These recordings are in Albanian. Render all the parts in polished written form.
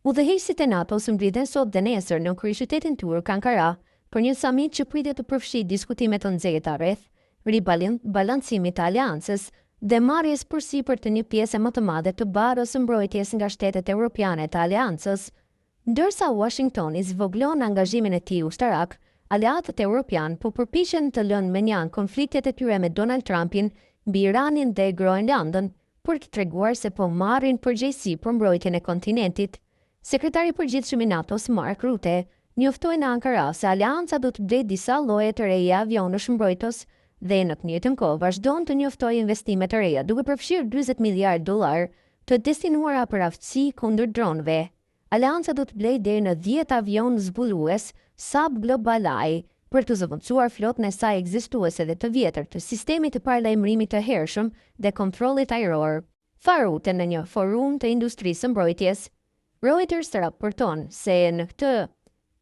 Udhëheqësit e NATO-s mblidhen sot dhe nesër në kryeqytetin turk Ankara për një samit që pritet të përfshijë diskutime të nxehta rreth ribalancimit të aleancës dhe marrjes përsipër të një pjese më të madhe të barës së mbrojtjes nga shtetet europiane të aleancës. Ndërsa Washingtoni zvogëlon angazhimin e tij ushtarak, aleatët europian po përpiqen të lënë menjan konfliktet e tyre me Donald Trumpin mbi Iranin dhe Groenlandën për të treguar se po marrin përgjegjësi për mbrojtjen e kontinentit. Sekretari i përgjithshëm i NATO-s Mark Rutte njoftoi në Ankara se aleanca do të blejë disa lloje të reja avionësh mbrojtës dhe në të njëjtën kohë vazhdon të njoftojë investime të reja, duke përfshirë $40 miliardë të destinuara për aftësi kundër dronëve. Aleanca do të blejë deri në 10 avion zbulues Saab Global Eye për të zëvendësuar flotën e saj ekzistuese dhe të vjetër të sistemit të paralajmërimit të hershëm dhe kontrollit ajror. Tha Rutte në një forum të industrisë së mbrojtjes. Reuters raporton se në këtë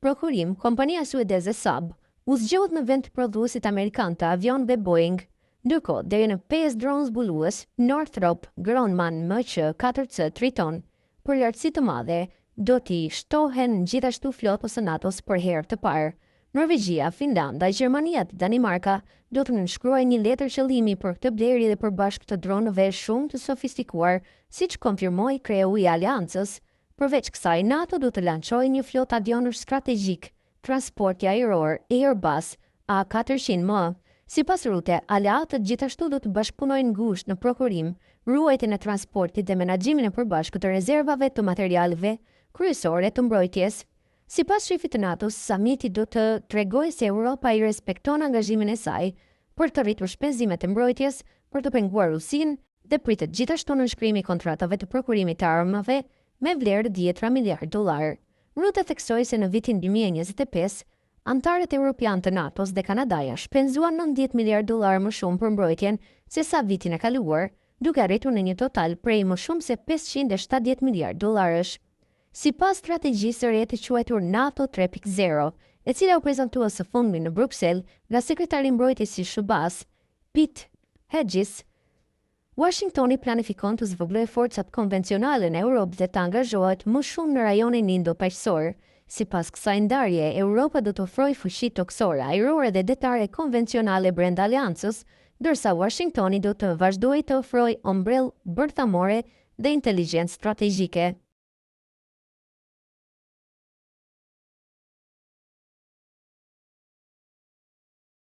prokurim kompania suedeze Saab u zgjodh në vend të prodhuesit amerikan të avionëve Boeing, ndërkohë deri në 5 dronë zbulues Northrop Grumman MQ-4C Triton për lartësi të madhe do t'i shtohen gjithashtu flotës së NATO-s për herë të parë. Norvegjia, Finlanda, Gjermania dhe Danimarka do të nënshkruajnë një letër qëllimi për këtë blerje dhe përbashkë të dronëve shumë të sofistikuar, siç konfirmoi kreu i aleancës. Përveç kësaj, NATO do të lançojë një flotë avionësh strategjik, transporti ajror Airbus A400M. Sipas Rutte, aleatët gjithashtu do të bashkëpunojnë ngushtë në prokurim, ruajtjen e transportit dhe menaxhimin e përbashkët të rezervave të materialeve kryesore të mbrojtjes. Sipas shefit të NATO-s, samiti do të tregojë se Europa i respekton angazhimin e saj për të rritur shpenzimet e mbrojtjes, për të penguar Rusinë dhe pritet gjithashtu nënshkrimi i kontratave të prokurimit të armëve me vlerë $10 miliardë. Rutte theksoi se në vitin 2025, antarët europian të NATO-s dhe Kanadaja shpenzuan $90 miliardë më shumë për mbrojtjen se sa vitin e kaluar, duke arritur në një total prej më shumë se $570 miliardë. Sipas strategjisë së re të quajtur NATO 3.0, e cila u prezantua së fundmi në Bruksel nga sekretari i mbrojtjes i SBA-s, Pete Hedges, Washingtoni planifikon të zvogëlojë forcat konvencionale në Europë dhe të angazhohet më shumë në rajonin indo-paqësor. Sipas kësaj ndarje, Europa do të ofrojë fuqi toksore, ajrore dhe detare konvencionale brenda aleancës, ndërsa Washingtoni do të vazhdojë të ofrojë ombrellë bërthamore dhe inteligjencë strategjike.